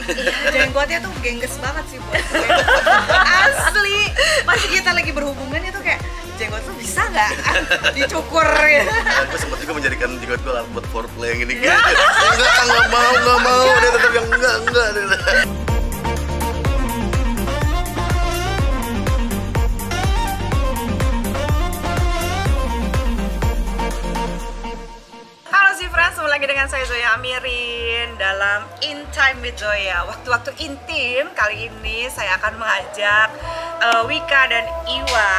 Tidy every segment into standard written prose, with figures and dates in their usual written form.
Iya, jenggotnya tuh gengges banget sih buat gue. Asli, masih kita lagi berhubungan itu kayak jenggot tuh bisa nggak dicukur gitu. Gue sempat juga menjadikan jenggot gue alat buat foreplay yang ini gitu. Nggak mau, dia tetap yang enggak. Ketemu lagi dengan saya Zoya Amirin dalam In Time with Zoya. Waktu-waktu intim kali ini saya akan mengajak Wika dan Iwa.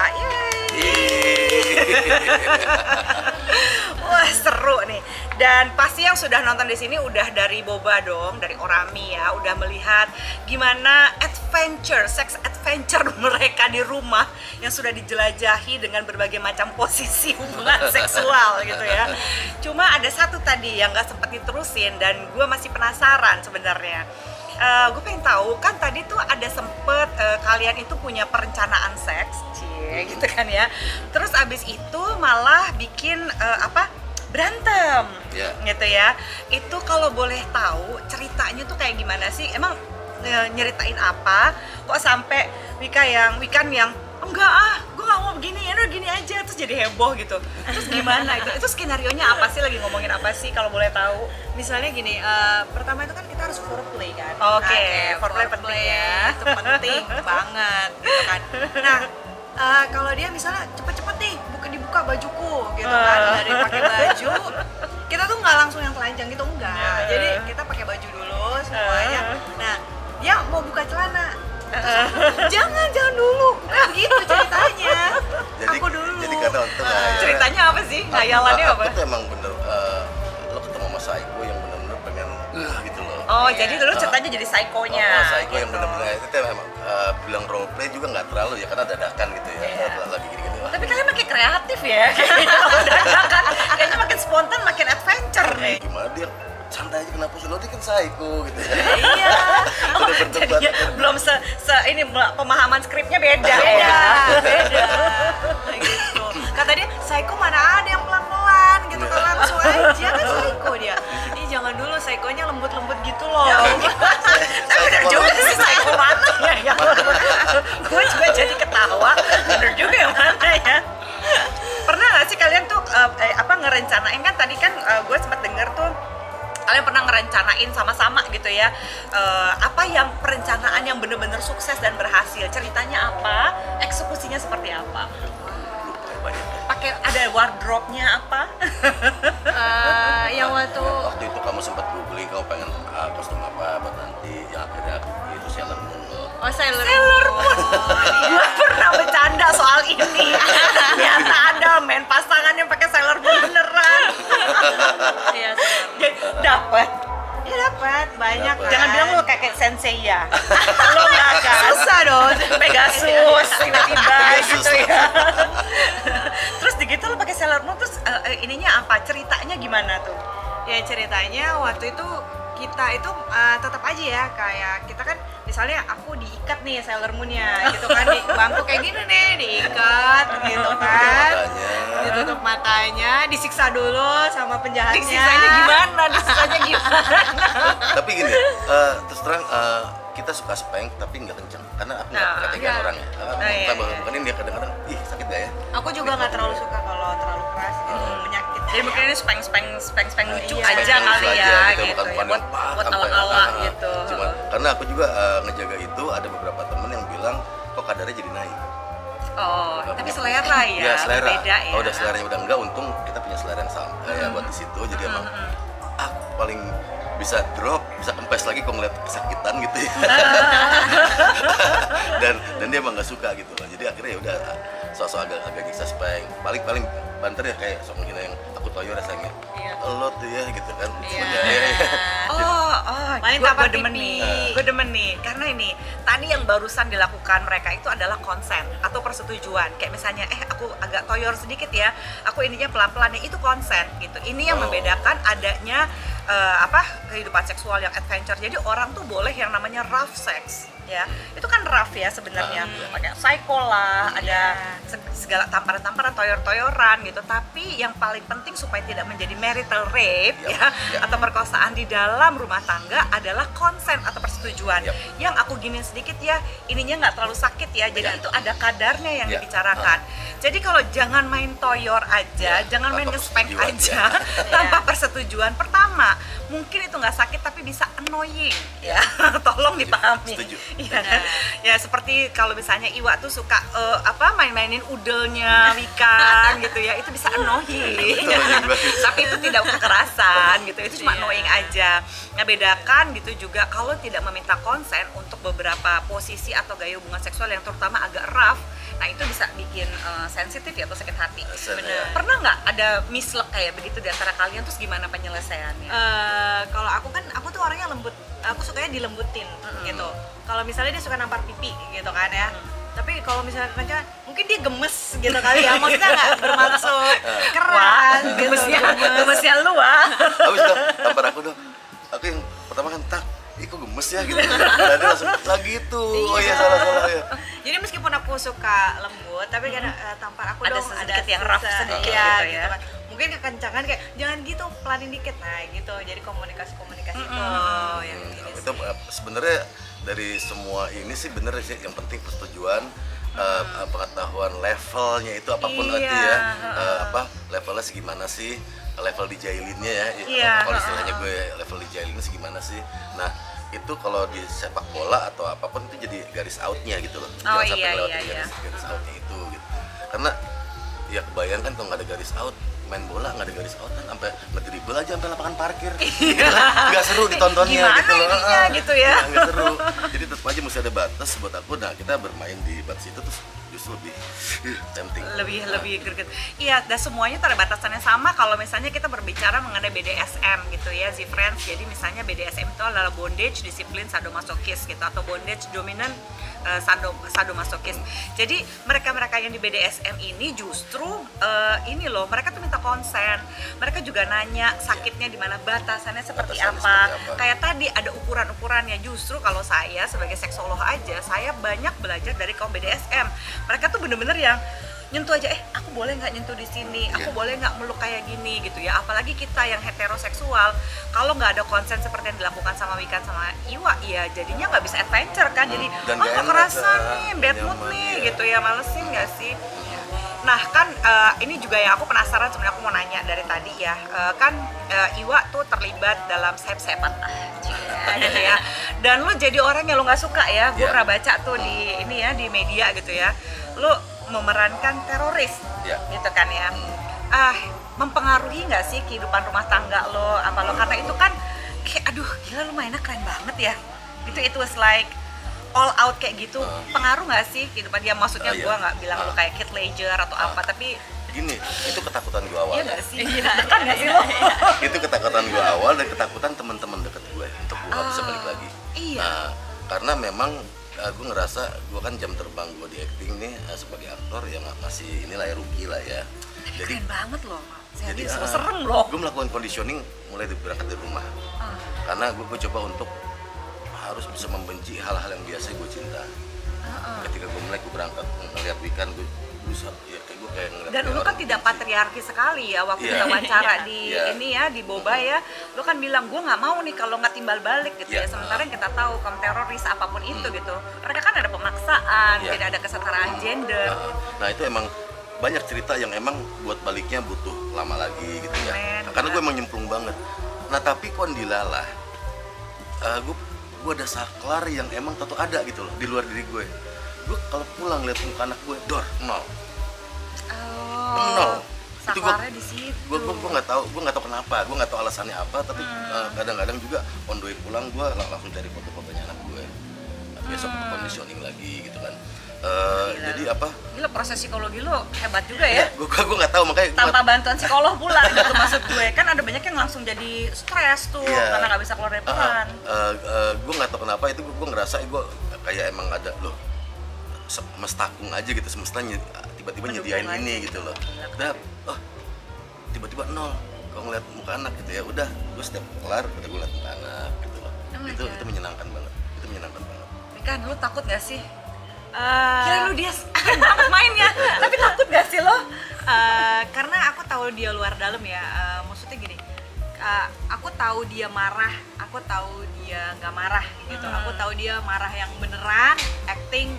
Wah, seru nih. Dan pasti yang sudah nonton di sini udah dari Boba dong, dari Orami ya, udah melihat gimana sex adventure mereka di rumah yang sudah dijelajahi dengan berbagai macam posisi hubungan seksual gitu ya. Cuma ada satu tadi yang gak sempat diterusin dan gue masih penasaran sebenarnya. Gue pengen tahu kan tadi tuh ada sempet kalian itu punya perencanaan seks, gitu kan ya. Terus abis itu malah bikin berantem, gitu ya. Itu kalau boleh tahu ceritanya tuh kayak gimana sih? Emang nyeritain apa? Kok sampai Wikan yang enggak gue nggak mau begini, ya udah gini aja, terus jadi heboh gitu. Terus gimana itu? Itu skenario nya apa sih? Lagi ngomongin apa sih kalau boleh tahu? Misalnya gini, pertama itu kan kita harus foreplay kan. Oke, foreplay penting ya. Itu penting banget gitu kan. Nah, kalau dia misalnya cepet-cepet nih dibuka bajuku gitu kan, dari pakai baju kita tuh nggak langsung yang telanjang gitu, enggak. Jadi kita pakai baju dulu semuanya. Nah, dia mau buka celana, jangan dulu, bukan begitu ceritanya. Aku dulu. Jadi karena untuk ceritanya apa sih? Khayalannya apa? Aku tuh emang bener lo ketemu sama Saiko yang bener-bener pengen gitu loh. Oh, jadi dulu ceritanya jadi Saikonya. Saiko gitu. yang bener-bener itu emang bilang role play juga nggak terlalu ya, karena dadakan gitu ya. Lagi gini-gini. Tapi kalian makin kreatif ya. Dadakan. Kayaknya makin spontan, makin adventure nih. Gimana dia? Santai aja, kenapa sih lo, dia kan Saiko gitu ya. Iya. Jadinya belum ini pemahaman skripnya beda. Beda. Gitu. Kata dia, Saiko mana ada yang pelan-pelan gitu kan, langsung aja kan Saiko dia. Ih, jangan dulu, Saikonya lembut-lembut gitu loh. Bener juga sih Saiko mana ya. Gue juga jadi ketawa. Bener juga yang mana ya. Pernah nggak sih kalian tuh ngerencanain, kan tadi kan gue sempat denger tuh kalian pernah ngerencanain sama-sama gitu ya, apa yang perencanaan yang bener-bener sukses dan berhasil, ceritanya apa, eksekusinya seperti apa? Pakai ada wardrobe-nya apa? Yang waktu itu kamu sempat googling kamu pengen kostum apa buat nanti, yang akhirnya itu Sailor Moon. Oh, Sailor Moon. Gue pernah bercanda soal ini. Ternyata ada men pasangan yang pakai Sailor Moon beneran. Iya, dapat. Ya dapat banyak. Jangan bilang lo kayak sensei ya. Lo nggak kan? Susah dong. Pegasus tiba-tiba gitu ya. Terus begitu lo pakai Sailor Moon, terus ininya apa? Ceritanya gimana tuh? Ya ceritanya waktu itu kita itu tetap aja ya, kayak kita kan misalnya aku diikat nih Sailor Moon-nya gitu kan, di bangku kayak gini nih, diikat gitu kan, ditutup matanya, disiksa dulu sama penjahatnya. Disiksanya gimana? Tapi gini, terus terang kita suka spank tapi nggak kenceng, karena aku nggak perhatikan orang ya. Bukan dia kadang-kadang, ih sakit gak ya? Aku juga nggak terlalu suka kalau terlalu keras gitu, menyakitkan. Jadi mungkin ini speng lucu aja kali ya, gitu ya, buat ala-ala gitu. Cuma karena aku juga ngejaga itu, ada beberapa temen yang bilang kok kadarnya jadi naik. Oh, tapi selera ya, ya selera. Beda ya. Oh, udah seleranya udah enggak, untung kita punya selera yang sama ya buat di situ. Jadi emang aku paling bisa drop, bisa kempes lagi kalau ngeliat kesakitan gitu ya. dan dia emang nggak suka gitu loh. Jadi akhirnya ya udah sosok agak nyiksa speng. Paling banter ya, kayak sok menghina yang aku toyo rasanya. Lo tuh ya gitu kan. Paling gue demen nih, karena ini tadi yang barusan dilakukan mereka itu adalah konsen atau persetujuan. Kayak misalnya, aku agak toyor sedikit ya, aku ininya pelan-pelan, itu konsen gitu. Ini yang membedakan adanya kehidupan seksual yang adventure. Jadi orang tuh boleh yang namanya rough sex ya. Itu kan rough ya sebenarnya. Pakai psycho lah, ada segala tamparan-tamparan, toyor-toyoran gitu. Tapi yang paling penting supaya tidak menjadi marital rape ya atau perkosaan di dalam rumah tangga adalah consent atau persetujuan. Yang aku giniin sedikit ya, ininya nggak terlalu sakit ya. Jadi itu ada kadarnya yang dibicarakan. Jadi kalau jangan main toyor aja, jangan main nge-spank aja tanpa persetujuan. Pertama, mungkin itu nggak sakit tapi bisa annoying ya. Tolong dipahami. Iya kan? Ya seperti kalau misalnya Iwa tuh suka main-mainin udelnya Wikan gitu ya, itu bisa annoying. Tapi itu tidak kekerasan gitu, itu cuma annoying aja. Nah bedakan gitu juga kalau tidak meminta konsen untuk beberapa posisi atau gaya hubungan seksual yang terutama agak rough. Nah itu bisa bikin sensitif ya atau sakit hati. Bener. Pernah nggak ada mislek kayak begitu di antara kalian, terus gimana penyelesaiannya? Kalau aku tuh orangnya lembut, aku sukanya dilembutin gitu. Kalau misalnya dia suka nampar pipi gitu kan ya, tapi kalau misalnya kencan mungkin dia gemes gitu kali ya, maksudnya nggak bermaksud keras gitu. Gemesnya lu Habis dong, tampar aku dong. Aku yang pertama kan kok gemes ya gitu. Nah, dia langsung lagi itu. Oh iya salah ya. Jadi meskipun aku suka lembut, tapi kadang tampar aku ada dong sedikit yang rough sedikit gitu ya. Gitu kan. Mungkin kekencangan kayak jangan gitu, pelanin dikit nah gitu. Jadi komunikasi itu yang ini. Itu sebenarnya dari semua ini sih bener sih, yang penting persetujuan, pengetahuan levelnya itu apapun nanti ya, levelnya segimana sih, level dijailinnya ya, kalau istilahnya gue level dijailinnya segimana sih. Nah itu kalau di sepak bola atau apapun itu jadi garis outnya gitu loh, jangan sampai lewatin garis outnya itu gitu. Karena ya kebayangkan kalau nggak ada garis out, main bola nggak ada garis out kan sampai ngedribble aja sampai lapangan parkir, nggak seru ditontonnya. Gimana gitu ya? Nggak seru. Jadi tetap aja mesti ada batas buat aku. Nah kita bermain di batas itu terus justru lebih tempting. Lebih greget. Iya, dan semuanya ada batasannya sama. Kalau misalnya kita berbicara mengenai BDSM gitu ya, Z-Friends. Jadi misalnya BDSM itu adalah bondage, disiplin, sadomasokis gitu, atau bondage, dominant, sadomasokis. Jadi mereka-mereka yang di BDSM ini justru ini loh, mereka tuh minta konsen. Mereka juga nanya sakitnya di mana, batasannya seperti apa. Kayak tadi ada ukuran-ukurannya. Justru kalau saya sebagai seksolog aja, saya banyak belajar dari kaum BDSM. Mereka tuh bener-bener yang nyentuh aja, aku boleh nggak nyentuh di sini, aku boleh nggak meluk kayak gini gitu ya. Apalagi kita yang heteroseksual, kalau nggak ada konsen seperti yang dilakukan sama Wikan sama Iwa, ya jadinya nggak bisa adventure kan. Jadi kekerasan nih, bad mood nih gitu ya, malesin nggak sih? Nah kan ini juga yang aku penasaran sebenarnya, aku mau nanya dari tadi ya, kan Iwa tuh terlibat dalam sayap-sayapan gitu ya, dan lu jadi orang yang lu nggak suka ya. Gue pernah baca tuh di ini ya, di media gitu ya, lu memerankan teroris gitu kan ya. Mempengaruhi nggak sih kehidupan rumah tangga lo apa lo, karena itu kan kayak aduh gila lu mainnya keren banget ya gitu, it was like all out kayak gitu. Pengaruh nggak sih kehidupan dia? Maksudnya gue nggak bilang lu kayak Heath Ledger atau apa, tapi gini, itu ketakutan gue awal. Iya nggak sih? Kan nggak sih lo? Itu ketakutan gue awal dan ketakutan teman-teman deket gue untuk gue bisa balik lagi. Iya. Nah, karena memang gue ngerasa gue kan jam terbang gue di acting nih sebagai aktor yang masih inilah ya, rookie lah ya. Jadi keren banget loh. Jadi serem loh. Gue melakukan conditioning mulai berangkat dari rumah. Karena gue coba untuk harus bisa membenci hal-hal yang biasa gue cinta. Ketika gue mulai gue berangkat ngeliat Wikan, gue berusaha ya kayak gue kayak ngeliat. Dan lu kan tidak patriarki sekali ya waktu kita wawancara di ini ya, di Boba ya. Lu kan bilang gue nggak mau nih kalau nggak timbal balik gitu ya. Sementara yang kita tahu kaum teroris apapun itu gitu, mereka kan ada pemaksaan, tidak ada kesetaraan gender. Nah itu emang banyak cerita yang emang buat baliknya butuh lama lagi gitu ya. Karena gue emang nyemplung banget. Nah tapi kondilalah, gue ada saklar yang emang tentu ada gitu loh di luar diri gue. Gue kalau pulang lihat muka anak gue, dor nol. Nol. Itu gue nggak tahu, kenapa, gue nggak tahu alasannya apa. Tapi kadang-kadang juga on the way pulang gue langsung cari foto-fotonya anak gue. Besok conditioning lagi gitu kan. Jadi apa? Gila, proses psikologi lo hebat juga ya. Gue nggak tahu, makanya tanpa bantuan psikolog pula gitu maksud gue. Kan ada banyak yang langsung jadi stres tuh karena nggak bisa keluar dari peran. Gue nggak tahu kenapa itu gue ngerasa gue kayak emang ada loh mestakung aja gitu, semesta tiba-tiba nyediain ini gitu loh. Dan tiba-tiba nol. kalau ngeliat muka anak gitu ya udah, gue setiap kelar udah gue ngeliat muka anak gitu loh. Itu menyenangkan banget, itu menyenangkan banget. Kan lu takut gak sih? Kira lu dia keren banget mainnya, tapi takut gak sih lo? Karena aku tahu dia luar dalam ya, maksudnya gini, aku tahu dia marah, aku tahu dia nggak marah gitu, aku tahu dia marah yang beneran, acting,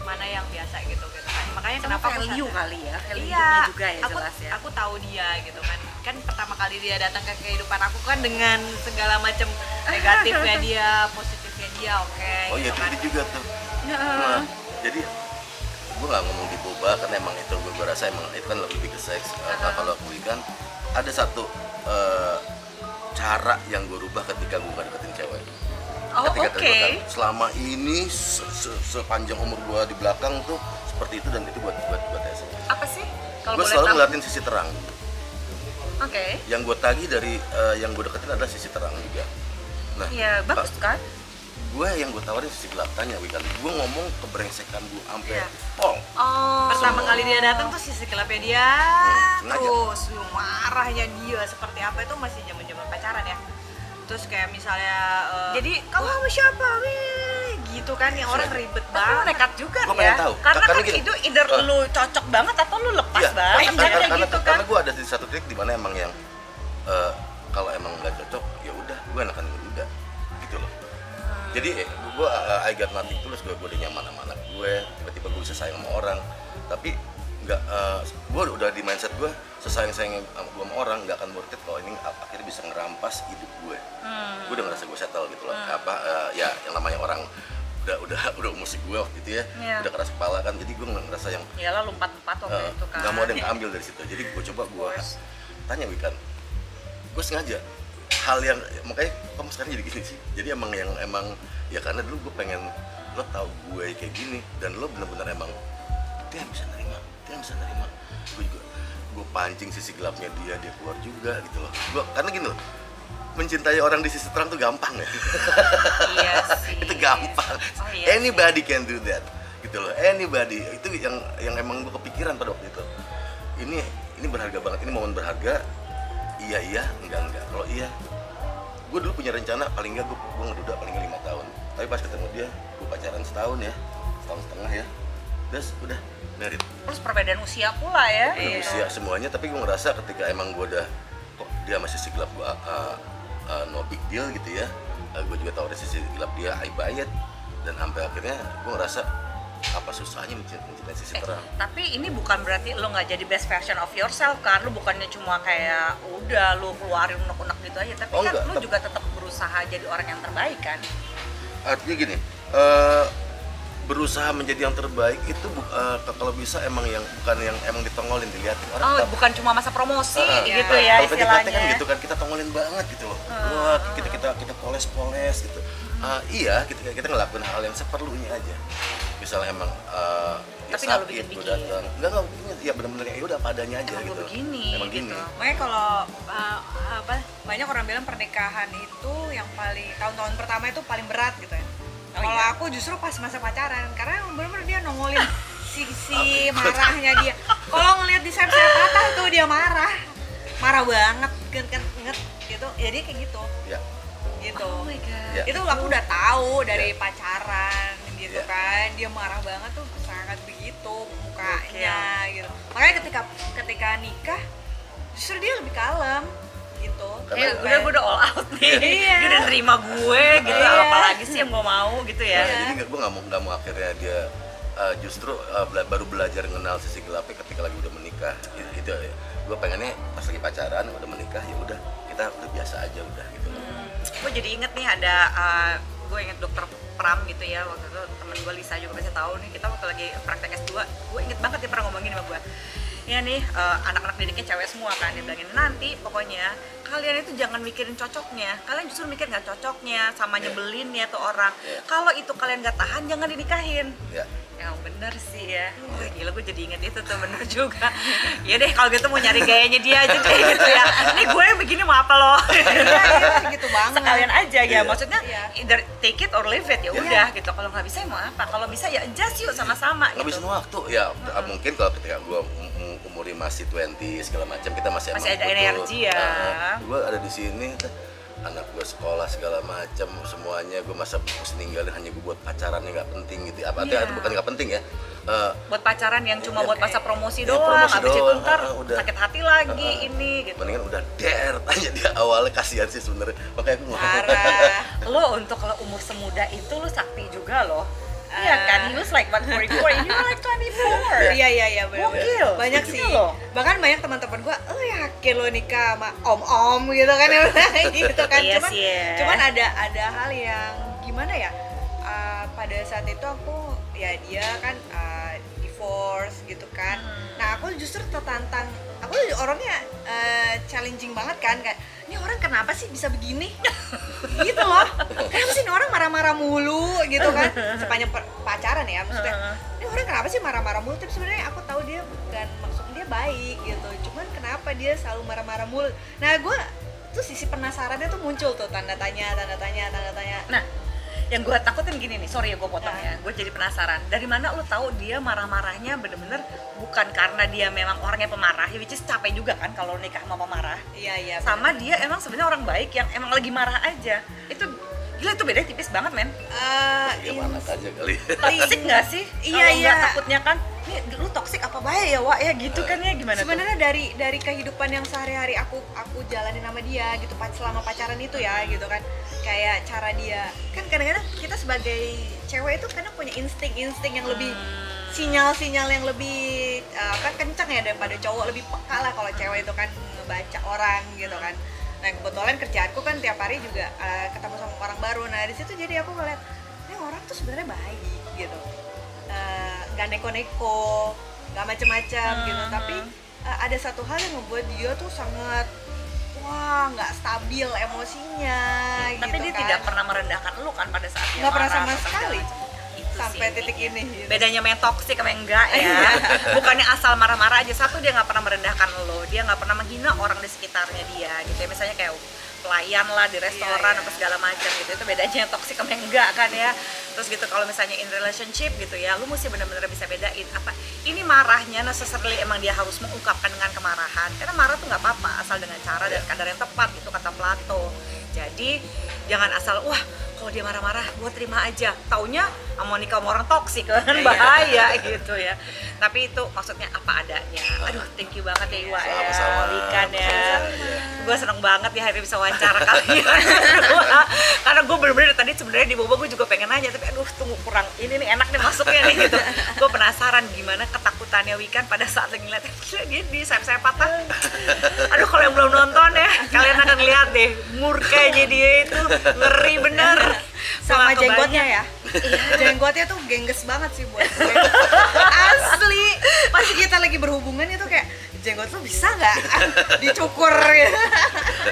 mana yang biasa gitu kan. Makanya Sama kenapa aku value sadar. kali ya, value Iya, hidupnya juga ya aku, jelas ya. aku tahu dia gitu kan. Kan pertama kali dia datang ke kehidupan aku kan dengan segala macam negatifnya dia, positifnya dia, oke. Oh iya, gitu kan. itu juga tuh. Nah, jadi gue nggak ngomong di boba karena emang itu gue rasa emang itu kan lebih ke seks. Kalau aku kan ada satu cara yang gue rubah ketika gue gak deketin cewek. Oh, Ketika oke. gue kan selama ini sepanjang umur gue di belakang tuh seperti itu, dan itu buat tes. Apa sih? Kalau Gue boleh selalu tahu. ngeliatin sisi terang. Oke. Yang gue tagih dari yang gue deketin adalah sisi terang juga. Nah, Iya, bagus kan? gue yang gue tawarin sisi gelap, tanya Wikan, gue ngomong kebrengsekan gue sampai Iya. pol. Oh. Pertama Semua. kali dia datang tuh sisi gelapnya dia, sengaja. terus marahnya dia seperti apa itu masih zaman-zaman pacaran ya. Terus kayak misalnya Jadi kamu sama siapa? Wih, gitu kan yang orang ribet Tapi lu banget. nekat juga Gua nih pengen ya. tahu. Karena Karena kan gini. itu either lu cocok banget atau lu lepas Iya, banget. Kayak gitu kan. karena gue ada di satu titik di mana emang yang kalau emang nggak cocok ya udah gue enakan juga gitu loh. Jadi gue I got nothing tulus, gue udah nyaman sama anak gue, tiba-tiba gue bisa sayang sama orang, tapi nggak gue udah di mindset gue sesayang-sayangnya gue sama orang nggak akan worth it kalau ini akhirnya bisa ngerampas hidup gue. Gue udah ngerasa gue settle gitu loh. Ya yang namanya orang udah umur gue waktu itu ya, Iya. udah keras kepala kan, jadi gue ngerasa yang Iyalah lu 4-4 waktu itu kan. nggak mau ada yang ambil dari situ. Jadi gue coba gue tanya Wikan, gue sengaja hal yang makanya kamu sekarang jadi gini sih. Jadi emang ya karena dulu gue pengen lo tahu gue kayak gini dan lo bener-bener emang dia bisa nerima. Gue juga gue pancing sisi gelapnya dia keluar juga gitu loh. Gue karena gini loh, mencintai orang di sisi terang tuh gampang ya. Iya sih. Itu gampang. Oh, iya Anybody can do that gitu loh. Anybody. Itu yang emang gue kepikiran pada waktu itu. Ini berharga banget. Ini momen berharga. Iya, enggak. Kalau iya, gue dulu punya rencana paling enggak gue ngeduda paling enggak 5 tahun. Tapi pas ketemu dia, gue pacaran setahun setengah ya. Terus udah married. Terus perbedaan usia pula ya. Usia semuanya, tapi gue ngerasa ketika emang gue udah kok dia masih sisi gelap gue no big deal gitu ya. Gue juga tahu ada sisi gelap dia, I buy it. Dan sampai akhirnya gue ngerasa apa susahnya mencintai sisi terang. Tapi ini bukan berarti lo nggak jadi best version of yourself kan? Lo bukannya cuma kayak udah lo keluarin unek-unek gitu aja, tapi Oh, kan enggak. lo juga tetap berusaha jadi orang yang terbaik kan? Artinya gini, berusaha menjadi yang terbaik itu kalau bisa emang yang bukan yang emang ditongolin dilihat Oh, orang. bukan cuma masa promosi gitu Kalau ya PDKT istilahnya. kan gitu kan, kita tongolin banget gitu loh. Wah, kita poles gitu. Iya, kita ngelakuin hal yang seperlunya aja. Misalnya emang ya Tapi nggak lu sakit, bikin-bikin. gua datang. Enggak bikin, ya benar-benar ya udah apa adanya aja Emang gitu. gue begini Emang gitu. gini. Makanya kalau banyak orang bilang pernikahan itu yang paling tahun-tahun pertama itu paling berat gitu ya. Oh, Kalau iya? aku justru pas masa pacaran, karena bener-bener dia nongolin sisi marahnya dia. Kalau ngelihat di saya patah tuh dia marah banget, kan gitu. Jadi kayak gitu, Ya. gitu. Oh my god. Ya. Itu aku udah tahu dari Ya. pacaran gitu Ya. kan, dia marah banget tuh sangat begitu mukanya gitu. Makanya ketika nikah justru dia lebih kalem gitu. Karena- Gue udah all out nih. Iya. Dia udah nerima gue gitu. Iya. Apalagi sih yang gue mau gitu ya. Nah, jadi gue nggak mau akhirnya dia justru baru belajar mengenal sisi gelapnya ketika lagi udah menikah. Itu ya. Gue pengennya pas lagi pacaran udah menikah ya udah kita udah biasa aja udah gitu. Gue jadi inget nih ada gue inget dokter Pram gitu ya, waktu itu temen gue Lisa juga pasti tahu nih, kita waktu lagi praktek S2 gue inget banget dia pernah ngomongin sama gue ya nih, anak-anak didiknya cewek semua kan, dia bilangin nanti pokoknya kalian itu jangan mikirin cocoknya, kalian justru mikir nggak cocoknya sama nyebelinnya tuh orang. Kalau itu kalian nggak tahan jangan dinikahin. Ya. Yang bener sih ya. Wah, gila gue jadi inget itu tuh, bener juga. Ya deh kalau gitu mau nyari gayanya dia aja deh gitu ya. Ini gue yang begini mau apa loh? Iya, gitu banget. Sekalian aja ya, maksudnya Iya. either take it or leave it ya udah gitu. Kalau nggak bisa ya mau apa? Kalau bisa ya adjust yuk sama-sama Ngabisin gitu. waktu ya, mungkin kalau ketika gue umurnya masih 20 segala macam, kita masih Masih emang ada butuh, energi ya. gue ada di sini, anak gue sekolah segala macam semuanya, gue masa mesti ninggalin hanya gue buat pacaran yang nggak penting gitu. Apa Iya. artinya bukan nggak penting ya? Buat pacaran yang cuma buat masa promosi Iya, doang, promosi habis itu doang, ntar udah. sakit hati lagi ini gitu. Mendingan udah tanya dia awalnya, kasihan sih sebenarnya, makanya aku ngomong. Parah. Lo untuk kalau umur semuda itu lo sakti juga loh. Iya kan, he was like 144, you were like 24. Iya bener. Gokil. Banyak Gitu sih. loh. Bahkan banyak teman-teman gua, yakin lo nikah sama om-om gitu kan ya gitu kan. Iya Cuman sih ya. cuman ada hal yang gimana ya? Pada saat itu aku ya dia kan divorce gitu kan. Nah, aku justru tertantang. Aku orangnya challenging banget kan, kayak ini orang kenapa sih bisa begini? Gitu loh. Kenapa sih ini orang marah-marah mulu gitu kan? Sepanjang pacaran ya maksudnya. Ini orang kenapa sih marah-marah mulu? Tapi sebenarnya aku tahu dia bukan maksudnya dia baik gitu. Cuman kenapa dia selalu marah-marah mulu? Nah, gue tuh sisi penasarannya tuh muncul tuh, tanda tanya. Nah, yang gue takutin gini nih, sorry ya gue potong ya, gue jadi penasaran. Dari mana lo tahu dia marah-marahnya bener-bener bukan karena dia memang orangnya pemarah, ya which is capek juga kan kalau nikah sama pemarah. Iya. Sama dia emang sebenarnya orang baik yang emang lagi marah aja. Itu gila, itu bedanya tipis banget men. Gimana aja kali. Toxic nggak sih? Iya, Kalau iya. nggak takutnya kan, nih lu toxic apa bahaya ya Wak ya gitu kan ya, gimana tuh? Sebenarnya dari kehidupan yang sehari-hari aku jalanin sama dia gitu selama pacaran itu ya gitu kan, kayak cara dia kan kadang-kadang kita sebagai cewek itu kadang punya insting yang lebih sinyal-sinyal yang lebih kan kencang ya daripada cowok, lebih peka lah kalau cewek itu kan ngebaca orang gitu kan. Nah, kebetulan kerjaanku kan tiap hari juga ketemu sama orang baru. Nah, di situ jadi aku ngeliat ini orang tuh sebenarnya baik gitu, nggak neko-neko, nggak macem-macem gitu. Tapi ada satu hal yang membuat dia tuh sangat nggak stabil emosinya. Tapi gitu dia kan. tidak pernah merendahkan lu kan pada saat dia Nggak pernah marah sama atau sekali. segala macam. Itu Sampai sih titik intinya. ini, gitu. Bedanya sama yang toxic sama yang enggak ya. Bukannya asal marah-marah aja. Satu, dia nggak pernah merendahkan lo, dia nggak pernah menghina orang di sekitarnya dia gitu ya. Misalnya kayak pelayan lah di restoran Iya. atau segala macam gitu. Itu bedanya yang toxic sama yang enggak kan ya. Terus gitu kalau misalnya in relationship gitu ya, lu mesti benar-benar bisa bedain apa ini marahnya necessarily emang dia harus mengungkapkan dengan kemarahan. Karena marah tuh nggak apa-apa asal dengan cara dan kadar yang tepat, gitu kata Plato. Jadi jangan asal wah kalau dia marah-marah gue terima aja, taunya mau nikah sama orang toksik kan, bahaya gitu ya. Tapi itu maksudnya apa adanya. Aduh, thank you banget ya Iwa ya, Sama-sama. Wikan ya. Sama-sama. Gue seneng banget ya hari bisa wawancara kalian. Karena gue bener-bener tadi sebenarnya di Boba gue juga pengen nanya, tapi aduh tunggu kurang ini nih enak nih masuknya nih gitu. Gue penasaran gimana ketakutannya Wikan pada saat lagi ngeliat gila dia di sayap patah. Aduh, kalau yang belum nonton ya kalian akan lihat deh murkanya dia itu ngeri bener. Sama Nggak jenggotnya kebayang. ya. Jenggotnya tuh gengges banget sih buat gue. Asli. Pas kita lagi berhubungan itu kayak jenggot lu bisa nggak dicukur gitu.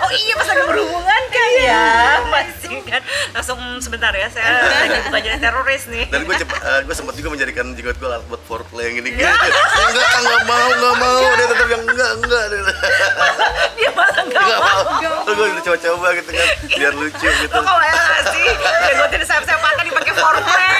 Oh iya, pas lagi berhubungan kan ya masih kan langsung sebentar ya, saya lagi bukan jadi teroris nih. Dan gue sempat juga menjadikan jenggot gue alat buat foreplay yang gini. Nggak mau, dia tetap yang enggak. Dia malah nggak mau. Gue udah coba-coba gitu kan, biar lucu gitu. Lo kalau ya nggak sih jenggotin sayap-sayap patah dipakai foreplay.